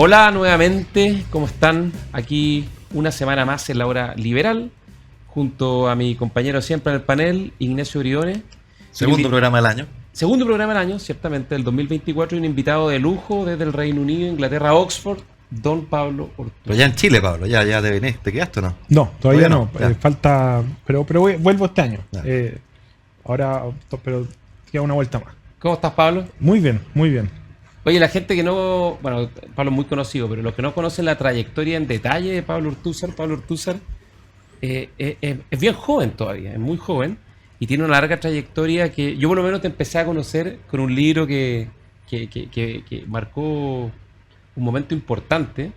Hola nuevamente, ¿cómo están? Aquí una semana más en la hora liberal, junto a mi compañero siempre en el panel, Ignacio Briones. Segundo programa del año. Segundo programa del año, ciertamente, del 2024, y un invitado de lujo desde el Reino Unido, Inglaterra, Oxford, don Pablo Ortúzar. Pero ya en Chile, Pablo, ya ¿te quedaste o no? No, todavía no. Ya. Falta, pero vuelvo este año. Ya. Ahora, pero queda una vuelta más. ¿Cómo estás, Pablo? Muy bien, muy bien. Oye, la gente que no... Bueno, Pablo es muy conocido, pero los que no conocen la trayectoria en detalle de Pablo Ortúzar es bien joven todavía, es muy joven, y tiene una larga trayectoria que yo por lo menos te empecé a conocer con un libro que marcó un momento importante.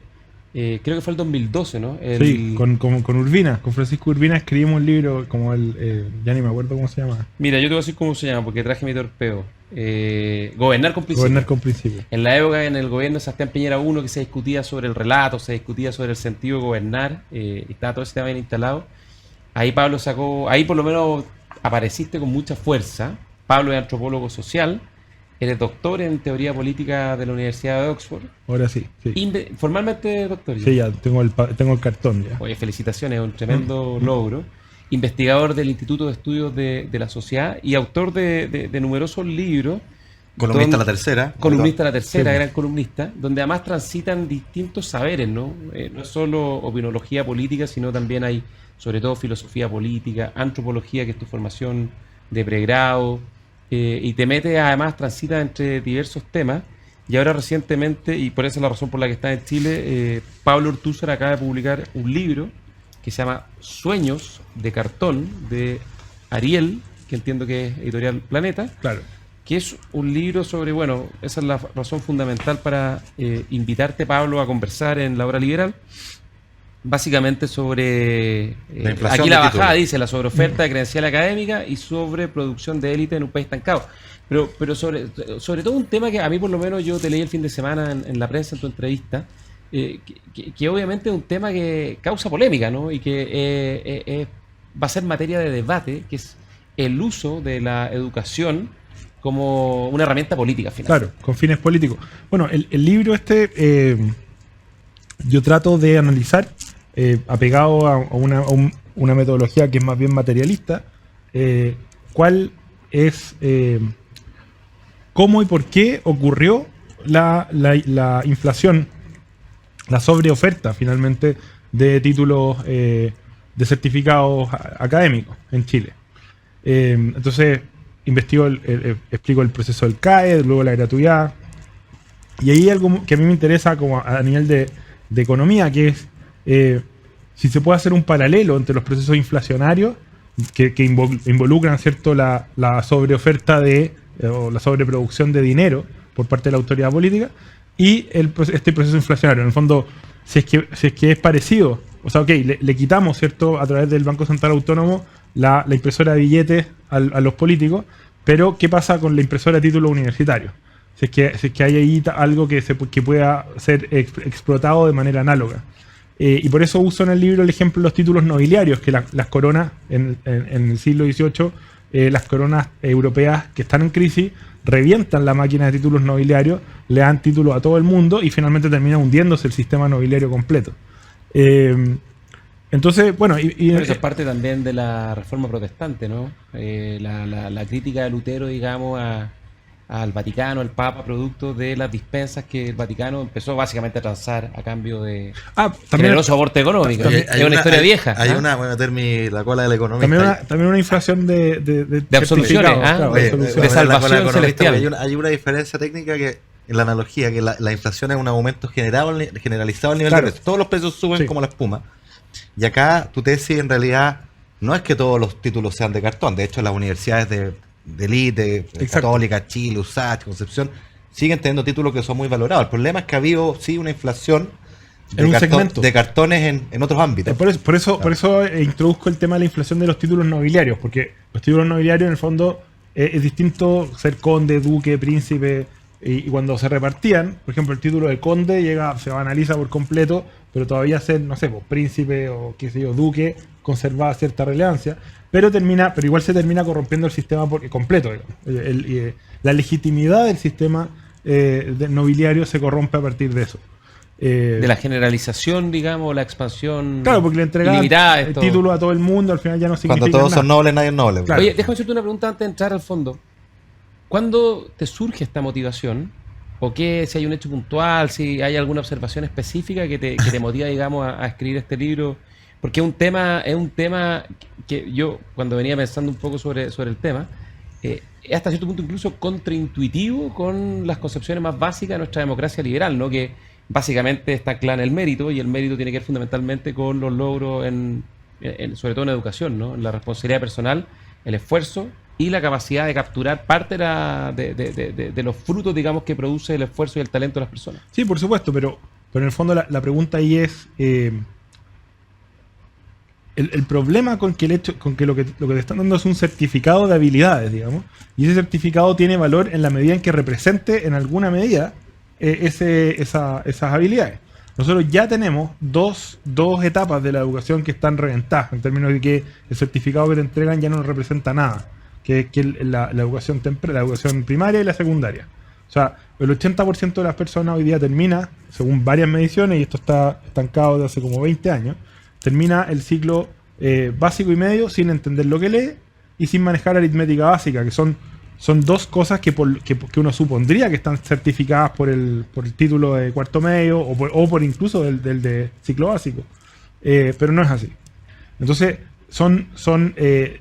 Creo que fue el 2012, ¿no? Sí, con Urbina, con Francisco Urbina escribimos un libro como ya ni me acuerdo cómo se llama. Mira, yo te voy a decir cómo se llama, porque traje mi torpeo. Gobernar con principio. Gobernar con principio. En la época en el gobierno de Sebastián Piñera 1 que se discutía sobre el relato, se discutía sobre el sentido de gobernar, y estaba todo ese tema bien instalado. Ahí Pablo sacó, ahí por lo menos apareciste con mucha fuerza. Pablo es antropólogo social, eres doctor en teoría política de la Universidad de Oxford. Ahora sí. Formalmente doctor. Sí, ya tengo el cartón ya. Oye, felicitaciones, es un tremendo logro. Investigador del Instituto de Estudios de la Sociedad y autor de numerosos libros. Columnista La Tercera. Columnista La Tercera, Sí. gran columnista, donde además transitan distintos saberes, ¿no? No es solo opinología política, sino también hay, sobre todo, filosofía política, antropología, que es tu formación de pregrado, y te metes, además, transita entre diversos temas. Y ahora recientemente, y por esa es la razón por la que está en Chile, Pablo Ortúzar acaba de publicar un libro que se llama Sueños de Cartón, de Ariel, que entiendo que es editorial Planeta, Claro. que es un libro sobre, bueno, esa es la razón fundamental para invitarte, Pablo, a conversar en la hora liberal, básicamente sobre, La inflación aquí la de bajada títulos. dice, la sobreoferta de credencial académica y sobre producción de élite en un país estancado. Pero sobre todo un tema que a mí por lo menos yo te leí el fin de semana en la prensa, en tu entrevista, que obviamente es un tema que causa polémica, ¿no? Y que va a ser materia de debate, que es el uso de la educación como una herramienta política, final. Claro, con fines políticos. Bueno, el libro yo trato de analizar, apegado a una metodología que es más bien materialista, cuál es, cómo y por qué ocurrió la inflación, la sobreoferta finalmente de títulos de certificados académicos en Chile. Entonces, explico el proceso del CAE, luego la gratuidad. Y ahí algo que a mí me interesa como a nivel de economía, que es si se puede hacer un paralelo entre los procesos inflacionarios que involucran, ¿cierto?, la sobreoferta o la sobreproducción de dinero por parte de la autoridad política y este proceso inflacionario. En el fondo, si es que es parecido, o sea, ok, le quitamos, ¿cierto?, a través del Banco Central Autónomo la impresora de billetes a los políticos, pero ¿qué pasa con la impresora de títulos universitarios? Si es que hay ahí algo que pueda ser explotado de manera análoga. Y por eso uso en el libro el ejemplo de los títulos nobiliarios, que las coronas en el siglo XVIII, las coronas europeas que están en crisis, revientan la máquina de títulos nobiliarios, le dan títulos a todo el mundo y finalmente termina hundiéndose el sistema nobiliario completo. Entonces, bueno... Pero eso es parte también de la reforma protestante, ¿no? La crítica de Lutero, digamos, al Vaticano, al Papa, producto de las dispensas que el Vaticano empezó básicamente a transar a cambio de generoso aporte económico. Es una historia vieja. Voy a meter la cola de la economía. También una inflación de absoluciones, claro, de salvación celestial. Hay una diferencia técnica que en la analogía, que la inflación es un aumento generalizado al nivel de precios. Todos los precios suben como la espuma. Y acá tu tesis en realidad no es que todos los títulos sean de cartón. De hecho, las universidades de élite, Católica, Chile, USACH, Concepción, siguen teniendo títulos que son muy valorados. El problema es que ha habido sí una inflación de cartones en otros ámbitos. Por eso introduzco el tema de la inflación de los títulos nobiliarios, porque los títulos nobiliarios en el fondo es distinto ser conde, duque, príncipe, y cuando se repartían, por ejemplo, el título de conde se analiza por completo, pero todavía ser, no sé, príncipe o qué sé yo, duque, conservaba cierta relevancia, pero igual se termina corrompiendo el sistema completo, digamos. La legitimidad del sistema nobiliario se corrompe a partir de eso. De la generalización, digamos, la expansión. Claro, porque le entregaban el título a todo el mundo, al final ya no significa Cuando todos nada. son nobles, nadie es noble. Claro. Oye, déjame hacerte una pregunta antes de entrar al fondo. ¿Cuándo te surge esta motivación? ¿O qué, si hay un hecho puntual, si hay alguna observación específica que te motiva, digamos, a escribir este libro? Porque es un tema que yo, cuando venía pensando un poco sobre el tema, es hasta cierto punto incluso contraintuitivo con las concepciones más básicas de nuestra democracia liberal, ¿no? Que básicamente está anclada en el mérito, y el mérito tiene que ver fundamentalmente con los logros, sobre todo en educación, ¿no? En la responsabilidad personal, el esfuerzo y la capacidad de capturar parte de los frutos, digamos, que produce el esfuerzo y el talento de las personas. Sí, por supuesto, pero en el fondo la pregunta ahí es... El problema con que lo que te están dando es un certificado de habilidades, digamos, y ese certificado tiene valor en la medida en que represente en alguna medida esas habilidades. Nosotros ya tenemos dos etapas de la educación que están reventadas, en términos de que el certificado que te entregan ya no representa nada, que es la educación la educación primaria y la secundaria. O sea, el 80% de las personas hoy día termina, según varias mediciones, y esto está estancado desde hace como 20 años, termina el ciclo básico y medio sin entender lo que lee y sin manejar aritmética básica, que son dos cosas que uno supondría que están certificadas por el título de cuarto medio o por incluso del de ciclo básico. Pero no es así. Entonces, son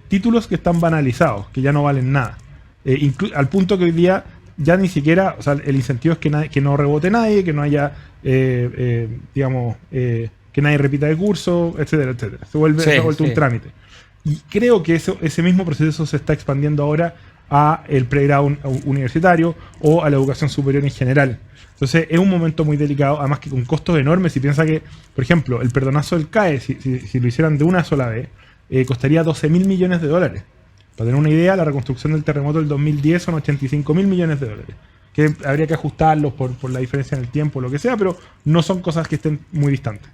títulos que están banalizados, que ya no valen nada. Al punto que hoy día ya ni siquiera, o sea, el incentivo es que no rebote nadie, que no haya, digamos... que nadie repita de curso, etcétera, etcétera. Se ha vuelto un trámite. Y creo que ese mismo proceso se está expandiendo ahora a el pregrado universitario o a la educación superior en general. Entonces es un momento muy delicado, además que con costos enormes. Si piensa que, por ejemplo, el perdonazo del CAE, si lo hicieran de una sola vez, costaría $12.000 millones. Para tener una idea, la reconstrucción del terremoto del 2010 son $85.000 millones. Que habría que ajustarlos por la diferencia en el tiempo, lo que sea, pero no son cosas que estén muy distantes.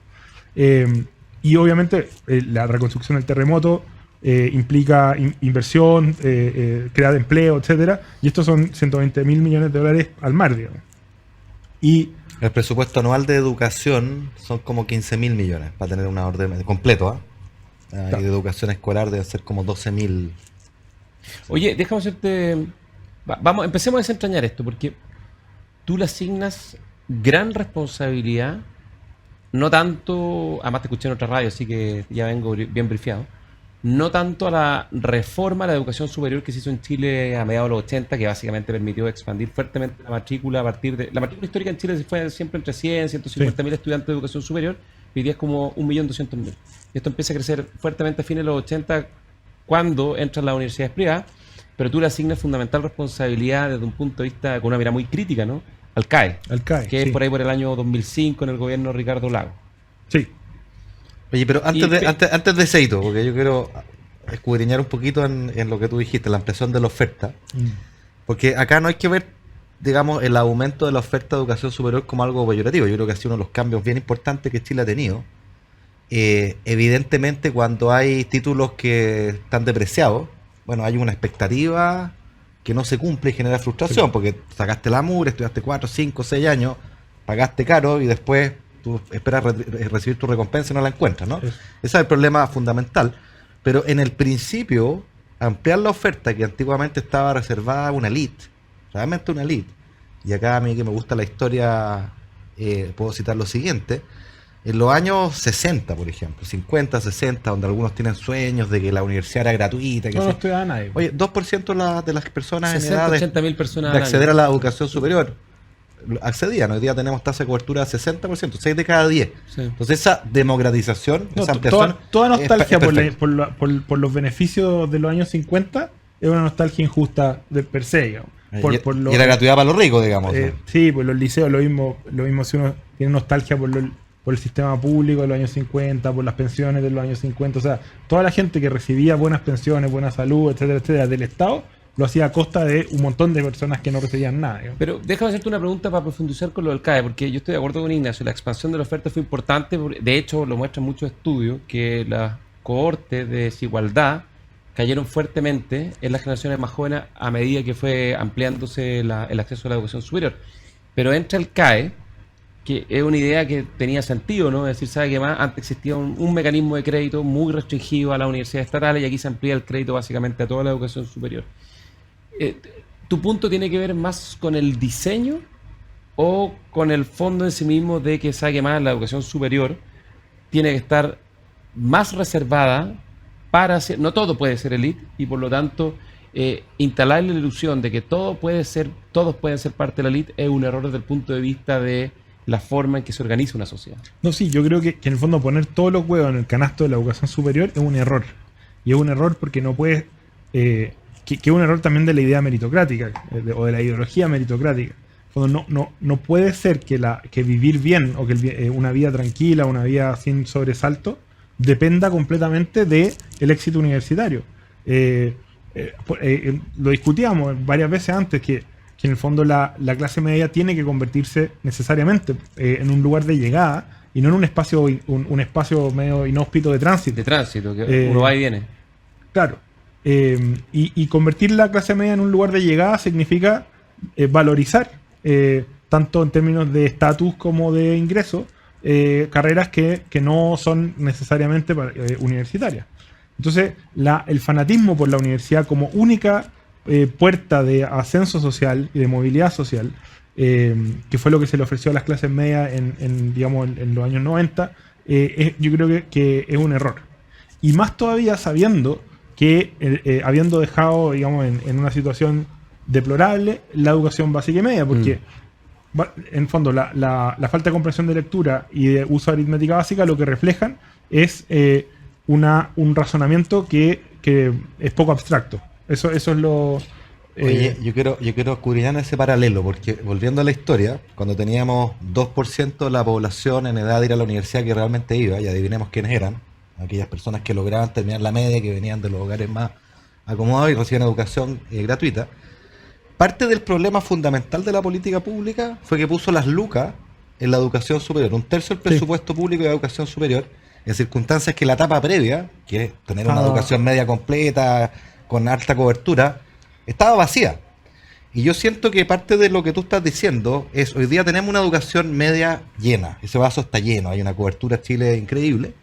Y obviamente la reconstrucción del terremoto implica inversión, crear empleo, etcétera, y estos son $120.000 millones al mar, digamos. Y el presupuesto anual de educación son como 15.000 millones, para tener una orden completo, y de educación escolar debe ser como 12.000. Oye, déjame hacerte... empecemos a desentrañar esto, porque tú le asignas gran responsabilidad. No tanto, además te escuché en otra radio, así que ya vengo bien brifiado, no tanto a la reforma de la educación superior que se hizo en Chile a mediados de los 80, que básicamente permitió expandir fuertemente la matrícula a partir de... La matrícula histórica en Chile fue siempre entre 100 y 150.000 estudiantes de educación superior, y hoy día es como 1.200.000. Y esto empieza a crecer fuertemente a fines de los 80 cuando entran las universidades privadas, pero tú le asignas fundamental responsabilidad desde un punto de vista con una mirada muy crítica, ¿no? Al CAE, que es por ahí por el año 2005 en el gobierno de Ricardo Lagos. Sí. Oye, pero antes de ese hito, porque yo quiero escudriñar un poquito en lo que tú dijiste, la ampliación de la oferta. Porque acá no hay que ver, digamos, el aumento de la oferta de educación superior como algo peyorativo. Yo creo que ha sido uno de los cambios bien importantes que Chile ha tenido. Evidentemente, cuando hay títulos que están depreciados, bueno, hay una expectativa que no se cumple y genera frustración, porque sacaste la mugre, estudiaste 4, 5, 6 años, pagaste caro y después tú esperas recibir tu recompensa y no la encuentras, ¿no? Ese es el problema fundamental. Pero en el principio, ampliar la oferta que antiguamente estaba reservada a una elite, realmente una elite, y acá a mí que me gusta la historia, puedo citar lo siguiente. En los años 60, por ejemplo, 50, 60, donde algunos tienen sueños de que la universidad era gratuita. Que no estudiaba nadie. Oye, 2% de las personas 60, en edad 80.000 personas de acceder a la educación superior accedían. Hoy día tenemos tasa de cobertura de 60%, 6 de cada 10. Sí. Entonces esa democratización, esa ampliación... Toda nostalgia por los beneficios de los años 50 es una nostalgia injusta de per se, digamos. Y era gratuidad para los ricos, digamos. Sí, pues los liceos, lo mismo si uno tiene nostalgia por el sistema público de los años 50, por las pensiones de los años 50, o sea, toda la gente que recibía buenas pensiones, buena salud, etcétera, etcétera, del Estado, lo hacía a costa de un montón de personas que no recibían nada, digamos. Pero déjame hacerte una pregunta para profundizar con lo del CAE, porque yo estoy de acuerdo con Ignacio, la expansión de la oferta fue importante, de hecho lo muestran muchos estudios, que las cohortes de desigualdad cayeron fuertemente en las generaciones más jóvenes a medida que fue ampliándose el acceso a la educación superior. Pero entra el CAE, que es una idea que tenía sentido, ¿no? Es decir, ¿sabe qué más? Antes existía un mecanismo de crédito muy restringido a las universidades estatales y aquí se amplía el crédito básicamente a toda la educación superior. ¿Tu punto tiene que ver más con el diseño o con el fondo en sí mismo de que, ¿sabe qué más? La educación superior tiene que estar más reservada para ser, no todo puede ser elite y por lo tanto instalar la ilusión de que todos pueden ser parte de la elite es un error desde el punto de vista de la forma en que se organiza una sociedad? No, sí, yo creo que en el fondo poner todos los huevos en el canasto de la educación superior es un error. Y es un error porque no puedes... que es un error también de la idea meritocrática o de la ideología meritocrática. No puede ser que vivir bien o que una vida tranquila, una vida sin sobresalto, dependa completamente del éxito universitario. Lo discutíamos varias veces antes que en el fondo la clase media tiene que convertirse necesariamente en un lugar de llegada y no en un espacio medio inhóspito de tránsito. De tránsito, que uno va y viene. Claro. Y convertir la clase media en un lugar de llegada significa valorizar, tanto en términos de estatus como de ingreso, carreras que no son necesariamente universitarias. Entonces, el fanatismo por la universidad como única puerta de ascenso social y de movilidad social, que fue lo que se le ofreció a las clases medias en los años 90, yo creo que es un error. Y más todavía sabiendo que, habiendo dejado, digamos, en una situación deplorable la educación básica y media, porque en el fondo la falta de comprensión de lectura y de uso de aritmética básica lo que reflejan es un razonamiento que es poco abstracto. Eso es lo... Oye, yo quiero escudriñar ese paralelo, porque volviendo a la historia, cuando teníamos 2% de la población en edad de ir a la universidad que realmente iba, y adivinemos quiénes eran, aquellas personas que lograban terminar la media, que venían de los hogares más acomodados y recibían educación gratuita. Parte del problema fundamental de la política pública fue que puso las lucas en la educación superior, un tercio del presupuesto público de educación superior, en circunstancias que la etapa previa, que es tener una educación media completa, con alta cobertura, estaba vacía. Y yo siento que parte de lo que tú estás diciendo es, hoy día tenemos una educación media llena, ese vaso está lleno, hay una cobertura en Chile increíble,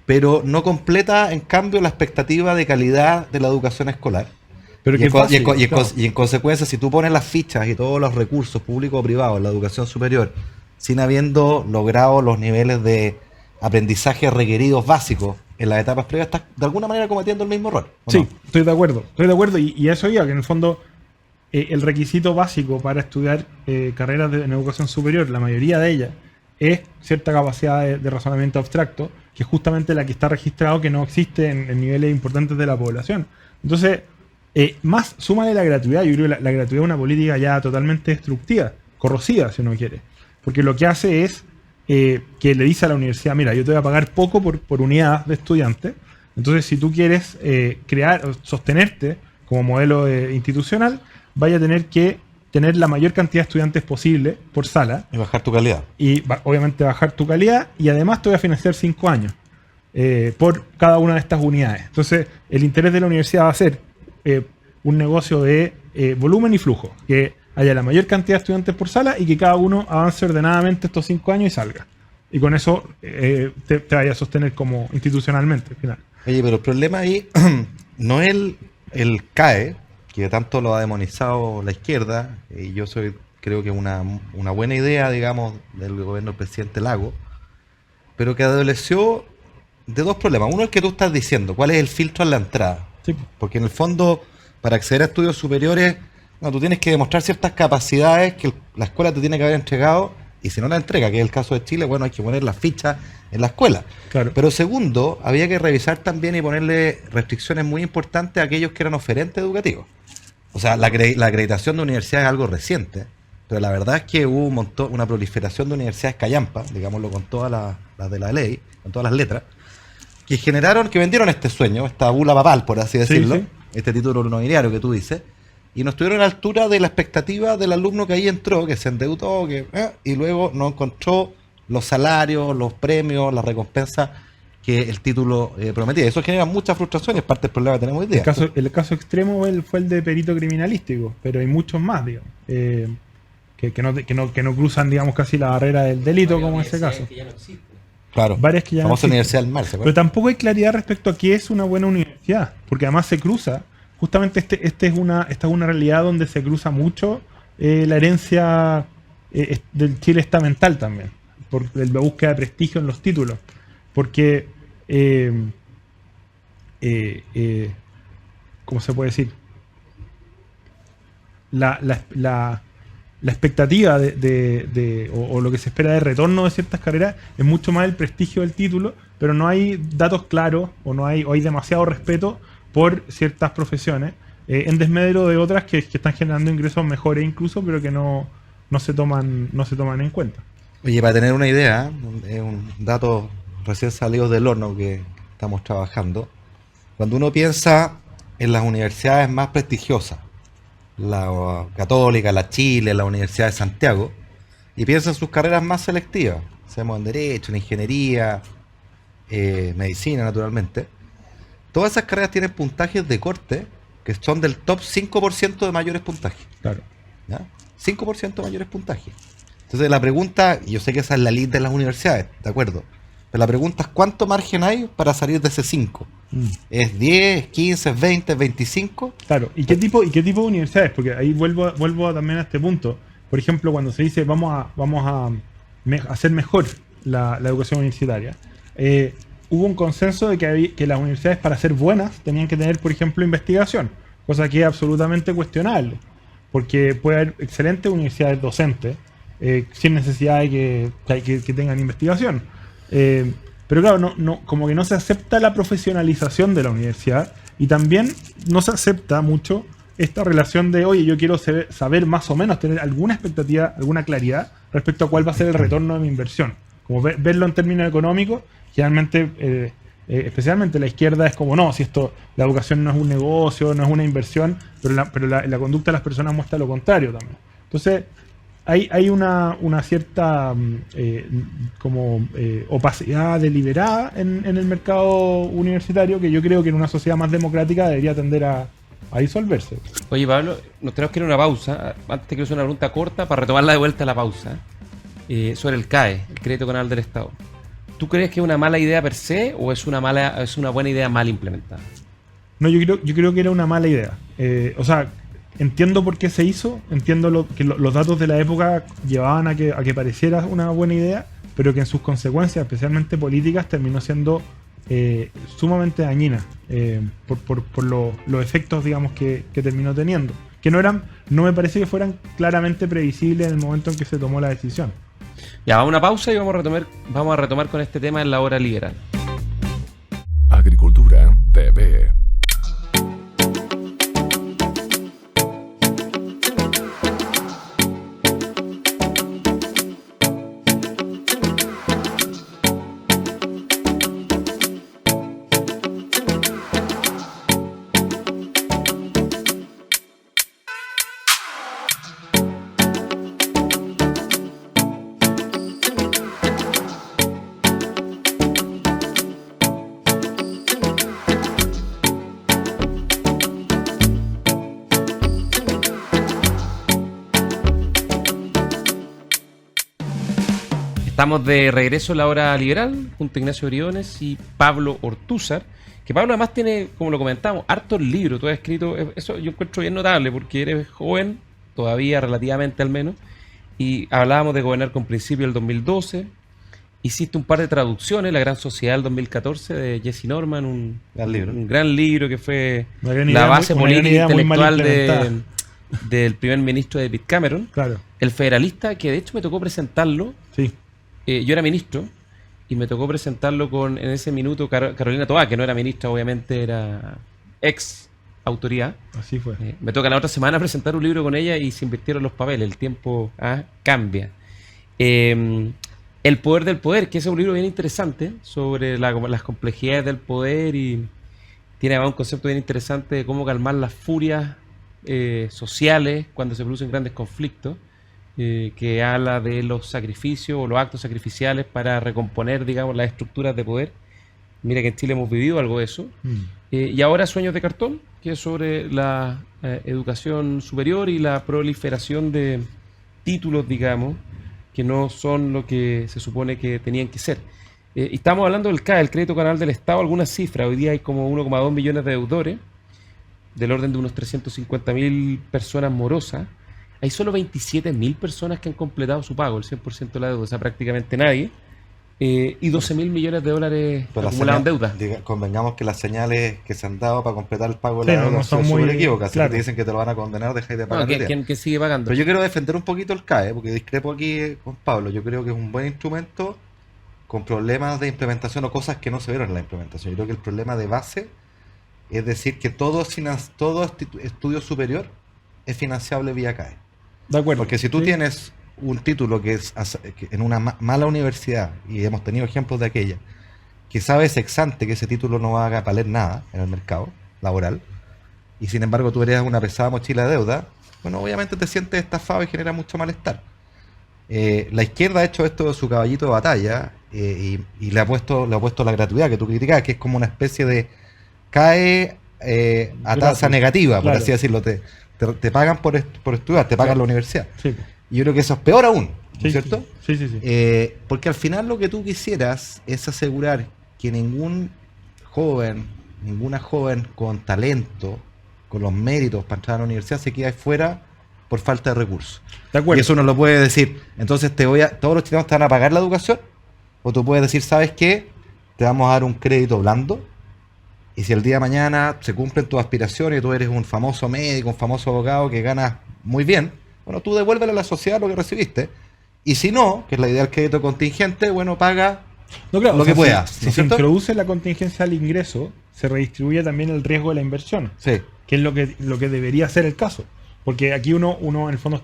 pero no completa, en cambio, la expectativa de calidad de la educación escolar. Pero y en consecuencia, si tú pones las fichas y todos los recursos públicos o privados en la educación superior, sin habiendo logrado los niveles de aprendizaje requeridos básicos en las etapas previas, estás de alguna manera cometiendo el mismo error. Sí, no? Estoy de acuerdo. Y eso iba, que en el fondo el requisito básico para estudiar carreras en educación superior, la mayoría de ellas, es cierta capacidad de razonamiento abstracto, que es justamente la que está registrado que no existe en niveles importantes de la población. Entonces, más súmale la gratuidad. Yo creo que la gratuidad es una política ya totalmente destructiva, corrosiva, si uno quiere. Porque lo que hace es que le dice a la universidad, mira, yo te voy a pagar poco por unidad de estudiantes. Entonces, si tú quieres sostenerte como modelo institucional, vaya a tener que tener la mayor cantidad de estudiantes posible por sala. Y bajar tu calidad. Y obviamente bajar tu calidad. Y además te voy a financiar 5 años por cada una de estas unidades. Entonces, el interés de la universidad va a ser un negocio de volumen y flujo. Que haya la mayor cantidad de estudiantes por sala y que cada uno avance ordenadamente estos 5 años y salga. Y con eso te vaya a sostener como institucionalmente al final. Oye, pero el problema ahí no es el CAE, que tanto lo ha demonizado la izquierda, y yo creo que es una buena idea, digamos, del gobierno del presidente Lago, pero que adoleció de dos problemas. Uno es el que tú estás diciendo, ¿cuál es el filtro en la entrada? Sí. Porque en el fondo, para acceder a estudios superiores, tú tienes que demostrar ciertas capacidades que la escuela te tiene que haber entregado, y si no la entrega, que es el caso de Chile, bueno, hay que poner las fichas en la escuela. Claro. Pero segundo, había que revisar también y ponerle restricciones muy importantes a aquellos que eran oferentes educativos. O sea, la acreditación de universidades es algo reciente, pero la verdad es que hubo una proliferación de universidades callampas, digámoslo con todas las de la ley, con todas las letras, que vendieron este sueño, esta bula papal, por así decirlo, sí. este título nobiliario que tú dices, y no estuvieron a la altura de la expectativa del alumno que ahí entró, que se endeudó, y luego no encontró los salarios, los premios, las recompensas que el título prometía. Eso genera mucha frustración y es parte del problema que tenemos hoy día. El caso extremo fue el de perito criminalístico, pero hay muchos más, digamos, que no cruzan, digamos, casi la barrera del delito, como en ese caso. Que ya no existen. Claro, Varias que ya no famosa existen. Universidad del Mar, ¿se Pero acuerdan? tampoco hay claridad respecto a qué es una buena universidad, porque además se cruza. Justamente esta es una realidad donde se cruza mucho la herencia del Chile estamental también, por la búsqueda de prestigio en los títulos. Porque, ¿cómo se puede decir? La expectativa o lo que se espera de retorno de ciertas carreras es mucho más el prestigio del título, pero no hay datos claros o hay demasiado respeto por ciertas profesiones, en desmedro de otras que están generando ingresos mejores incluso, pero que no se toman en cuenta. Oye, para tener una idea, es un dato recién salido del horno que estamos trabajando. Cuando uno piensa en las universidades más prestigiosas, la Católica, la Chile, la Universidad de Santiago, y piensa en sus carreras más selectivas, seamos en Derecho, en Ingeniería, Medicina, naturalmente. Todas esas carreras tienen puntajes de corte que son del top 5% de mayores puntajes. Claro. ¿Ya? 5% de mayores puntajes. Entonces la pregunta, y yo sé que esa es la ley de las universidades, ¿de acuerdo? Pero la pregunta es ¿cuánto margen hay para salir de ese 5? ¿Es 10, 15, 20, 25? Claro, ¿y qué tipo de universidades? Porque ahí vuelvo también a este punto. Por ejemplo, cuando se dice vamos a hacer mejor la educación universitaria, hubo un consenso de que las universidades, para ser buenas, tenían que tener, por ejemplo, investigación, cosa que es absolutamente cuestionable, porque puede haber excelentes universidades docentes sin necesidad de que tengan investigación. Pero claro, como que no se acepta la profesionalización de la universidad, y también no se acepta mucho esta relación de, oye, yo quiero saber más o menos, tener alguna expectativa, alguna claridad respecto a cuál va a ser el retorno de mi inversión. Como verlo en términos económicos, generalmente, especialmente la izquierda, es como, no, si la educación no es un negocio, no es una inversión, pero la conducta de las personas muestra lo contrario también. Entonces, hay una cierta opacidad deliberada en el mercado universitario, que yo creo que en una sociedad más democrática debería tender a disolverse. Oye, Pablo, nos tenemos que ir a una pausa. Antes quiero hacer una pregunta corta para retomarla de vuelta a la pausa. Sobre el CAE, el Crédito Canal del Estado. ¿Tú crees que es una mala idea per se o es una buena idea mal implementada? No, yo creo que era una mala idea. O sea, entiendo por qué se hizo, entiendo que los datos de la época llevaban a que pareciera una buena idea, pero que en sus consecuencias, especialmente políticas, terminó siendo sumamente dañina por los efectos, digamos, que terminó teniendo. Que no me parece que fueran claramente previsibles en el momento en que se tomó la decisión. Ya, vamos a una pausa y vamos a retomar con este tema en la hora liberal. Agricultura TV. Estamos de regreso a la hora liberal junto a Ignacio Briones y Pablo Ortúzar, que Pablo además tiene, como lo comentamos, hartos libros. Tú has escrito, eso yo encuentro bien notable porque eres joven, todavía relativamente al menos, y hablábamos de Gobernar con Principio el 2012, hiciste un par de traducciones, La Gran Sociedad del 2014 de Jesse Norman, un gran libro que fue la base política e intelectual del primer ministro de David Cameron. Claro. El Federalista, que de hecho me tocó presentarlo. Sí. Yo era ministro y me tocó presentarlo en ese minuto Carolina Toá, que no era ministra, obviamente era ex autoridad. Así fue. Me toca la otra semana presentar un libro con ella y se invirtieron los papeles, el tiempo cambia. El poder del poder, que es un libro bien interesante sobre las complejidades del poder, y tiene además un concepto bien interesante de cómo calmar las furias sociales cuando se producen grandes conflictos. Que habla de los sacrificios o los actos sacrificiales para recomponer, digamos, las estructuras de poder. Mira que en Chile hemos vivido algo de eso. Y ahora Sueños de Cartón, que es sobre la educación superior y la proliferación de títulos, digamos, que no son lo que se supone que tenían que ser. Y estamos hablando del CAE, el Crédito Canal del Estado, algunas cifras. Hoy día hay como 1,2 millones de deudores, del orden de unos 350.000 personas morosas. Hay solo 27.000 personas que han completado su pago, el 100% de la deuda, o sea, prácticamente nadie. Y 12.000 millones de dólares acumulados en deuda. Convengamos que las señales que se han dado para completar el pago Sí, de la deuda no son son muy súper equívocas. claro. Si te dicen que te lo van a condenar, dejáis de pagar. ¿Quién sigue pagando? Pero yo quiero defender un poquito el CAE, porque discrepo aquí con Pablo. Yo creo que es un buen instrumento con problemas de implementación o cosas que no se vieron en la implementación. Yo creo que el problema de base es decir que todo estudio superior es financiable vía CAE. De acuerdo. Porque si tú tienes un título que es que en una mala universidad, y hemos tenido ejemplos de aquella, que sabes ex ante que ese título no va a valer nada en el mercado laboral, y sin embargo tú eres una pesada mochila de deuda, bueno, obviamente te sientes estafado y genera mucho malestar. La izquierda ha hecho esto de su caballito de batalla y le ha puesto la gratuidad que tú criticabas, que es como una especie de CAE a tasa negativa, por claro. así decirlo. Te pagan por estudiar, te pagan la universidad. Sí. Y yo creo que eso es peor aún, ¿no es cierto? Sí. Porque al final lo que tú quisieras es asegurar que ninguna joven con talento, con los méritos para entrar a la universidad, se quede fuera por falta de recursos. De acuerdo. Y eso uno lo puede decir. Entonces todos los chilenos te van a pagar la educación, o tú puedes decir, ¿sabes qué? Te vamos a dar un crédito blando, y si el día de mañana se cumplen tus aspiraciones y tú eres un famoso médico, un famoso abogado que ganas muy bien, bueno, tú devuélvele a la sociedad lo que recibiste. Y si no, que es la idea del crédito contingente, bueno, paga lo que puedas. Si se introduce la contingencia al ingreso, se redistribuye también el riesgo de la inversión. Sí. Que es lo que debería ser el caso. Porque aquí uno en el fondo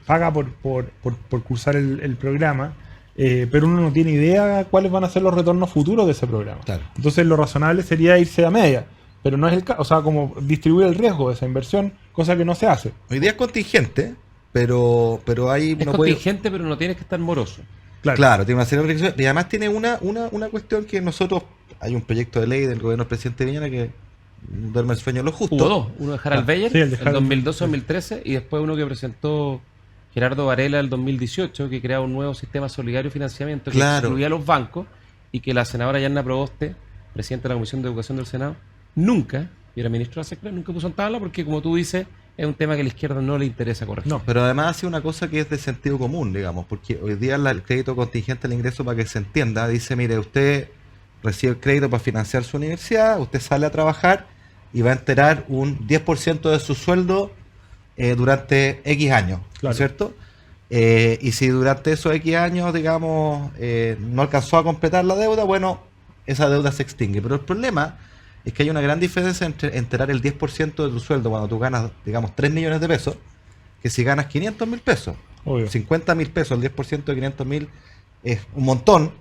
paga por cursar el programa, pero uno no tiene idea cuáles van a ser los retornos futuros de ese programa. Claro. Entonces lo razonable sería irse a media. Pero no es el caso. O sea, como distribuir el riesgo de esa inversión, cosa que no se hace. Hoy día es contingente, pero hay... Es contingente, pero no tienes que estar moroso. Claro, tiene una serie de restricciones. Y además tiene una cuestión que nosotros... Hay un proyecto de ley del gobierno del presidente Piñera que duerme el sueño lo justo. Hubo dos. Uno de Harald Beyer, sí, el de el Harald 2012-2013, y después uno que presentó Gerardo Varela el 2018, que creaba un nuevo sistema solidario de financiamiento que excluía a los bancos, y que la senadora Yanna Proboste, presidenta de la Comisión de Educación del Senado, nunca, y era ministro de la SECRE, nunca puso en tabla, porque como tú dices, es un tema que a la izquierda no le interesa corregir. No, pero además hace una cosa que es de sentido común, digamos, porque hoy día el crédito contingente al ingreso, para que se entienda, dice, mire, usted recibe el crédito para financiar su universidad, usted sale a trabajar y va a enterar un 10% de su sueldo durante X años, Claro. ¿no es cierto? Y si durante esos X años, digamos, no alcanzó a completar la deuda, bueno, esa deuda se extingue. Pero el problema es que hay una gran diferencia entre enterar el 10% de tu sueldo cuando tú ganas, digamos, 3 millones de pesos, que si ganas 500.000 pesos. Obvio. 50.000 pesos, el 10% de 500.000 es un montón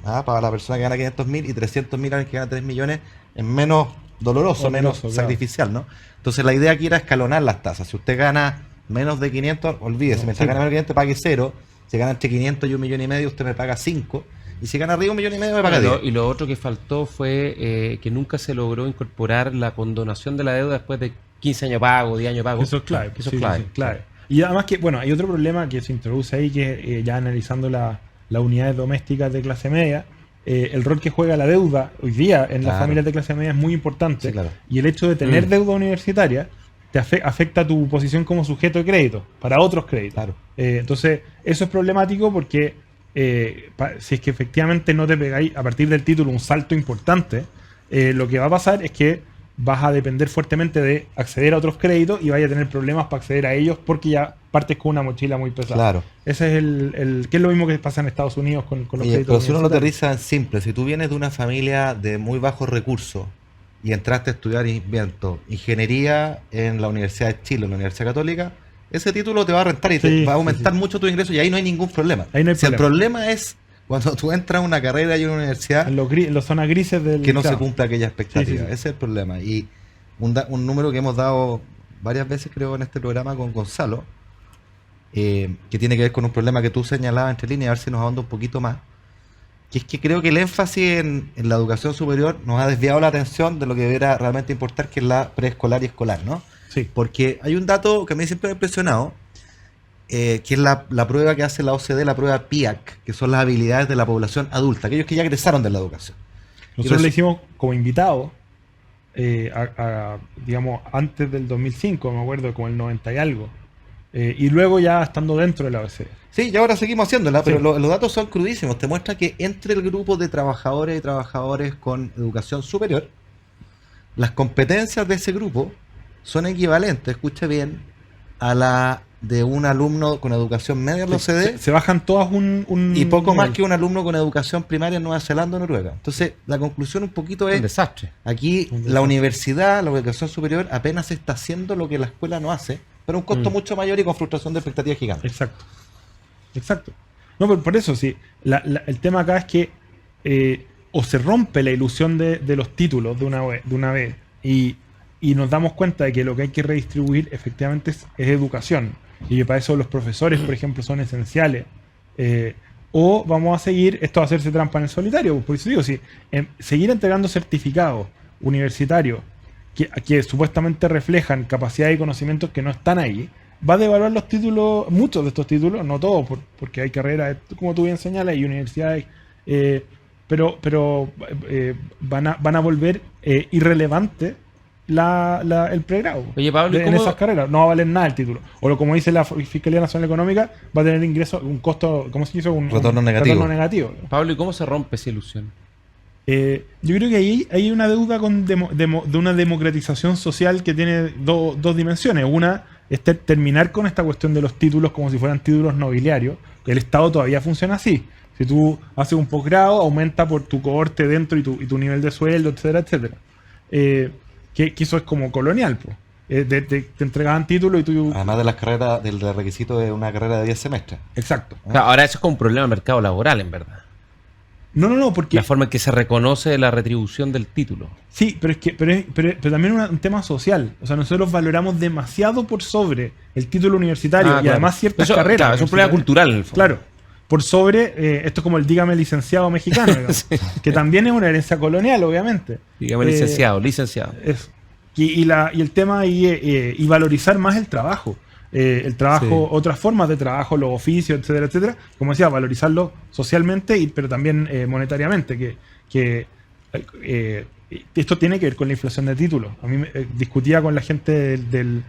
para la persona que gana 500.000, y 300.000 alguien que gana 3 millones es menos doloroso, menos claro. sacrificial, ¿no? Entonces la idea aquí era escalonar las tasas. Si usted gana menos de 500, olvídese, mientras gana menos de 500 pague 0, si gana entre 500 y 1,5 millones, usted me paga 5, y si gana arriba 1,5 millones me paga 10. Y lo otro que faltó fue que nunca se logró incorporar la condonación de la deuda después de 15 años pago, 10 años pago. Eso es clave. Eso Sí, es clave. sí, clave. Y además que, bueno, hay otro problema que se introduce ahí, que ya analizando las unidades domésticas de clase media, el rol que juega la deuda hoy día en las familias de clase media es muy importante. Sí, claro. Y el hecho de tener deuda universitaria te afecta tu posición como sujeto de crédito para otros créditos. Claro. Entonces, eso es problemático porque si es que efectivamente no te pegáis a partir del título un salto importante, lo que va a pasar es que vas a depender fuertemente de acceder a otros créditos y vaya a tener problemas para acceder a ellos porque ya partes con una mochila muy pesada. Claro. Ese es que es lo mismo que pasa en Estados Unidos con los Oye, créditos. pero si uno lo universitarios. aterriza en simple, si tú vienes de una familia de muy bajos recursos y entraste a estudiar ingeniería en la Universidad de Chile, en la Universidad Católica, ese título te va a rentar y te va a aumentar mucho tu ingreso, y ahí no hay ningún problema. Ahí no hay El problema. problema es cuando tú entras a una carrera y una universidad En las zonas grises del que no se mercado. cumpla aquella expectativa. Sí. Ese es el problema. Y un número que hemos dado varias veces, creo, en este programa con Gonzalo, que tiene que ver con un problema que tú señalabas entre líneas, a ver si nos ahonda un poquito más, que es que creo que el énfasis en la educación superior nos ha desviado la atención de lo que debería realmente importar, que es la preescolar y escolar, ¿no? Sí. Porque hay un dato que a mí siempre me ha impresionado, que es la prueba que hace la OCDE, la prueba PIAC, que son las habilidades de la población adulta, aquellos que ya egresaron de la educación. Nosotros le hicimos como invitado, digamos, antes del 2005, me acuerdo, como el 90 y algo. Y luego ya estando dentro de la OCDE. Sí, y ahora seguimos haciéndola, pero Sí. los datos son crudísimos. Te muestra que entre el grupo de trabajadores y trabajadores con educación superior, las competencias de ese grupo son equivalentes, escuche bien, a la de un alumno con educación media en la OCDE Se bajan todas un y poco más nivel. que un alumno con educación primaria en Nueva Zelanda o Noruega. Entonces, la conclusión un poquito Un es, desastre. aquí Un desastre. la universidad, la educación superior, apenas está haciendo lo que la escuela no hace, pero a un costo mucho mayor y con frustración de expectativas gigantes. Exacto. Exacto. No, por eso sí. El tema acá es que o se rompe la ilusión de los títulos de una vez y nos damos cuenta de que lo que hay que redistribuir efectivamente es educación. Y que para eso los profesores, por ejemplo, son esenciales. O vamos a seguir, esto va a hacerse trampa en el solitario. Por eso digo, si seguir entregando certificados universitarios que supuestamente reflejan capacidades y conocimientos que no están ahí, va a devaluar los títulos, muchos de estos títulos, no todos, porque hay carreras, como tú bien señalas, y universidades, pero van a volver irrelevante el pregrado. Oye, Pablo, ¿y en cómo- esas carreras. No va a valer nada el título. O como dice la Fiscalía Nacional Económica, va a tener ingreso, un costo, ¿cómo se dice? Un Retorno negativo. retorno negativo. Pablo, ¿y cómo se rompe esa ilusión? Yo creo que ahí hay una deuda de una democratización social que tiene dos dimensiones. Una es terminar con esta cuestión de los títulos como si fueran títulos nobiliarios. El Estado todavía funciona así. Si tú haces un posgrado, aumenta por tu cohorte dentro y tu nivel de sueldo, etcétera, etcétera. Que eso es como colonial, pues. Te entregaban títulos y tú... Además de las carreras, del requisito de una carrera de 10 semestres. Exacto. Claro, ahora eso es como un problema del mercado laboral, en verdad. No, porque... La forma en que se reconoce la retribución del título. Sí, pero también un tema social. O sea, nosotros valoramos demasiado por sobre el título universitario y Claro. además ciertas Eso, carreras. claro, es un problema universitarias. cultural, en el fondo. Claro. Por sobre, esto es como el dígame licenciado mexicano, digamos, que también es una herencia colonial, obviamente. Dígame licenciado. Eso. Y el tema ahí y valorizar más el trabajo. El trabajo, Sí. otras formas de trabajo, los oficios, etcétera, etcétera. Como decía, valorizarlo socialmente, pero también monetariamente. Que esto tiene que ver con la inflación de títulos. A mí discutía con la gente de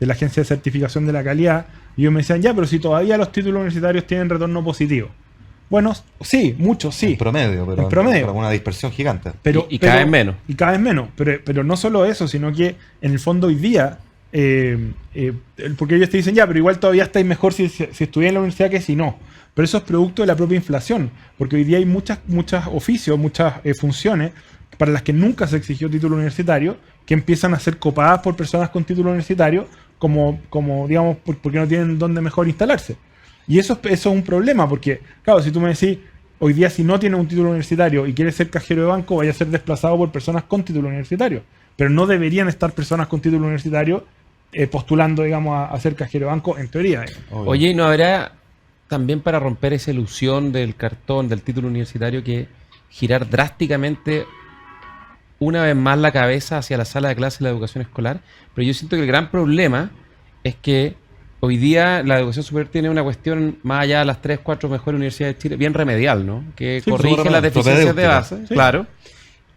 la Agencia de Certificación de la Calidad y ellos me decían, ya, pero si todavía los títulos universitarios tienen retorno positivo. Bueno, sí, muchos sí. En promedio, pero En promedio. con una dispersión gigante. Y cada vez menos. Y cada vez menos. Pero no solo eso, sino que en el fondo hoy día, porque ellos te dicen, ya, pero igual todavía estáis mejor si estudiáis en la universidad que si no. Pero eso es producto de la propia inflación. Porque hoy día hay muchos oficios, muchas funciones para las que nunca se exigió título universitario, que empiezan a ser copadas por personas con título universitario, como digamos, porque no tienen dónde mejor instalarse. Y eso es un problema, porque, claro, si tú me decís, hoy día si no tienes un título universitario y quieres ser cajero de banco, vaya a ser desplazado por personas con título universitario. Pero no deberían estar personas con título universitario postulando, digamos, a ser cajero de banco, en teoría. Obvio. Oye, ¿y no habrá también para romper esa ilusión del cartón, del título universitario, que girar drásticamente una vez más la cabeza hacia la sala de clase de la educación escolar? Pero yo siento que el gran problema es que hoy día la educación superior tiene una cuestión, más allá de las 3, 4 mejores universidades de Chile, bien remedial, ¿no? Que Sí, corrige súper las deficiencias de propedéutica. base, Sí. claro.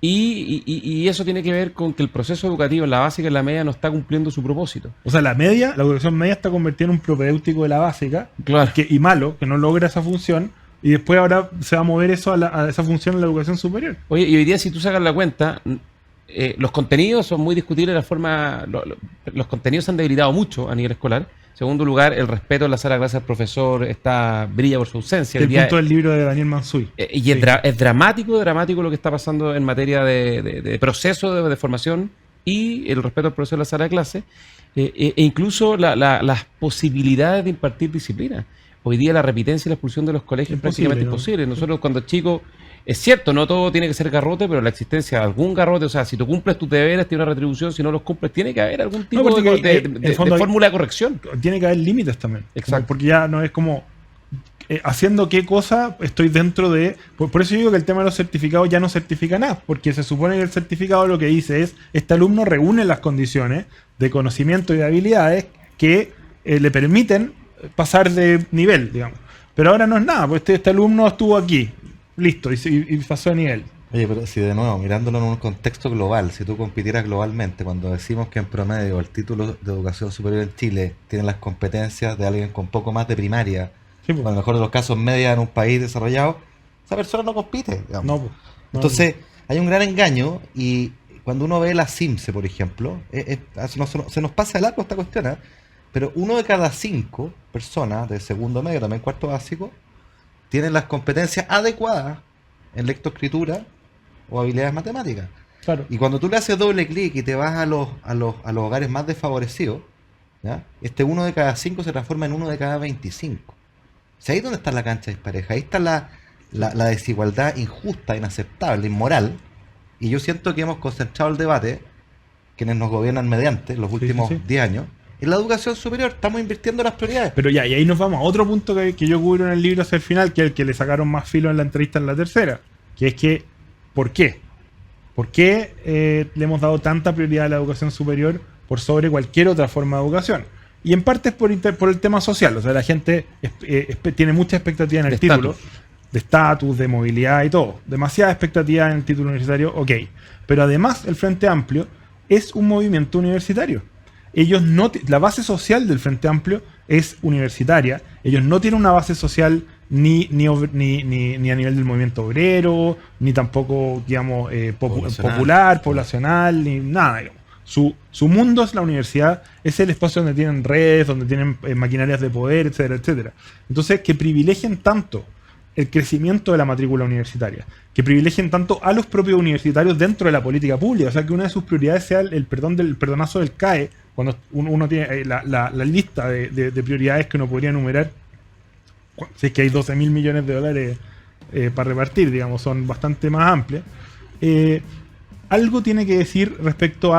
Y eso tiene que ver con que el proceso educativo en la básica y en la media no está cumpliendo su propósito. O sea, la educación media está convertida en un propedéutico de la básica, Claro. y malo, que no logra esa función, y después ahora se va a mover eso a esa función en la educación superior. Oye, y hoy día si tú sacas la cuenta, los contenidos son muy discutibles de la forma... los contenidos se han debilitado mucho a nivel escolar. En segundo lugar, el respeto en la sala de clase del profesor brilla por su ausencia. El Hoy día- punto del libro de Daniel Mansuy. y Sí. es dramático lo que está pasando en materia de proceso de formación y el respeto al profesor en la sala de clase, e incluso las posibilidades de impartir disciplina. Hoy día la repitencia y la expulsión de los colegios es Imposible, prácticamente ¿no? imposible. Nosotros cuando chicos, es cierto, no todo tiene que ser garrote, pero la existencia de algún garrote, o sea, si tú cumples tus deberes, tiene una retribución, si no los cumples, tiene que haber algún tipo porque de en el fondo hay- fórmula de corrección. Tiene que haber límites también. Exacto. Porque ya no es como haciendo qué cosa estoy dentro de... Por eso yo digo que el tema de los certificados ya no certifica nada, porque se supone que el certificado lo que dice es, este alumno reúne las condiciones de conocimiento y de habilidades que le permiten pasar de nivel, digamos. Pero ahora no es nada, pues este alumno estuvo aquí, listo, y pasó de nivel. Oye, pero si de nuevo, mirándolo en un contexto global, si tú compitieras globalmente, cuando decimos que en promedio el título de educación superior en Chile tiene las competencias de alguien con poco más de primaria, Sí, pues. o a lo mejor de los casos media en un país desarrollado, esa persona no compite, digamos. No, pues. No, Entonces, hay un gran engaño y cuando uno ve la CIMSE, por ejemplo, se nos pasa de largo esta cuestión, ¿eh? Pero 1 de cada 5 personas de segundo medio, también cuarto básico, tienen las competencias adecuadas en lectoescritura o habilidades matemáticas. claro. Y cuando tú le haces doble clic y te vas a los hogares más desfavorecidos, ¿ya? Este 1 de cada 5 se transforma en 1 de cada 25. O sea, ahí es donde está la cancha dispareja, ahí está la desigualdad injusta, inaceptable, inmoral. Y yo siento que hemos concentrado el debate, quienes nos gobiernan mediante los últimos 10 años, en la educación superior. Estamos invirtiendo las prioridades. Pero ya, y ahí nos vamos a otro punto que yo cubro en el libro hacia el final, que es el que le sacaron más filo en la entrevista en la tercera, que es que, ¿por qué? ¿Por qué le hemos dado tanta prioridad a la educación superior por sobre cualquier otra forma de educación? Y en parte es por el tema social, o sea, la gente tiene mucha expectativa en el título, de estatus, de movilidad y todo. Demasiada expectativa en el título universitario, ok. Pero además el Frente Amplio es un movimiento universitario. Ellos la base social del Frente Amplio es universitaria. Ellos no tienen una base social ni a nivel del movimiento obrero, ni tampoco, digamos, popular, poblacional, ni nada, digamos. Su mundo es la universidad, es el espacio donde tienen redes, donde tienen maquinarias de poder, etcétera, etcétera. Entonces, que privilegien tanto el crecimiento de la matrícula universitaria, que privilegien tanto a los propios universitarios dentro de la política pública, o sea, que una de sus prioridades sea el perdonazo del CAE, cuando uno tiene la lista de prioridades que uno podría enumerar, si es que hay 12.000 millones de dólares para repartir, digamos, son bastante más amplias. Algo tiene que decir respecto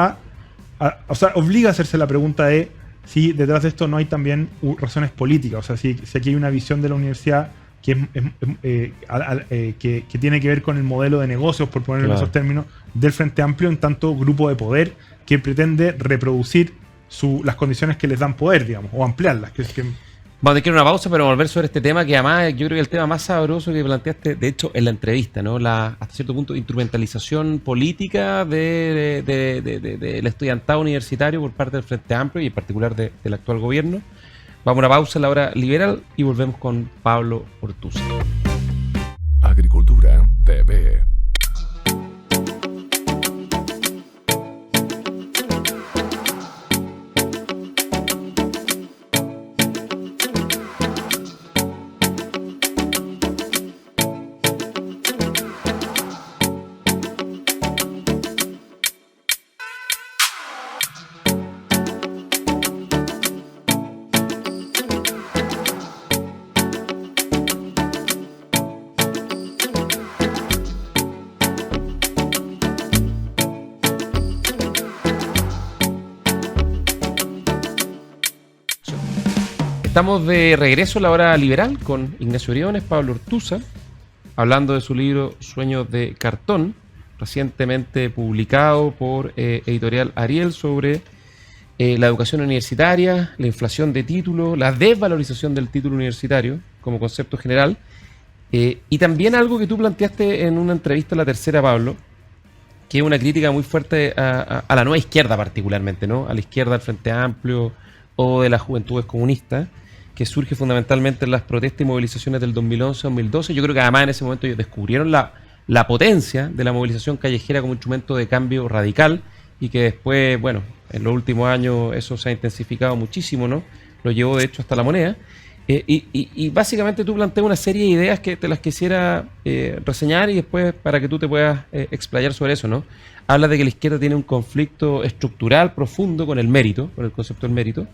o sea, obliga a hacerse la pregunta de si detrás de esto no hay también razones políticas, o sea, si aquí hay una visión de la universidad que tiene que ver con el modelo de negocios, por ponerlo en esos términos, del Frente Amplio en tanto grupo de poder que pretende reproducir las condiciones que les dan poder, digamos, o ampliarlas. Vamos a tener una pausa, pero volver sobre este tema que además yo creo que el tema más sabroso que planteaste, de hecho, en la entrevista, ¿no? Hasta cierto punto, instrumentalización política del estudiantado universitario por parte del Frente Amplio y en particular del actual gobierno. Vamos a una pausa en la hora liberal y volvemos con Pablo Ortúzar. Agricultura TV. Estamos de regreso a la hora liberal con Ignacio Briones, Pablo Ortúzar, hablando de su libro Sueños de Cartón, recientemente publicado por Editorial Ariel, sobre la educación universitaria, la inflación de título, la desvalorización del título universitario como concepto general, y también algo que tú planteaste en una entrevista a La Tercera, Pablo, que es una crítica muy fuerte a la nueva izquierda particularmente, ¿no? A la izquierda del Frente Amplio o de las juventudes comunistas, que surge fundamentalmente en las protestas y movilizaciones del 2011-2012. Yo creo que además en ese momento ellos descubrieron la potencia de la movilización callejera como instrumento de cambio radical y que después, bueno, en los últimos años eso se ha intensificado muchísimo, ¿no? Lo llevó de hecho hasta La Moneda. Y básicamente tú planteas una serie de ideas que te las quisiera reseñar y después para que tú te puedas explayar sobre eso, ¿no? Hablas de que la izquierda tiene un conflicto estructural profundo con el mérito, con el concepto del mérito.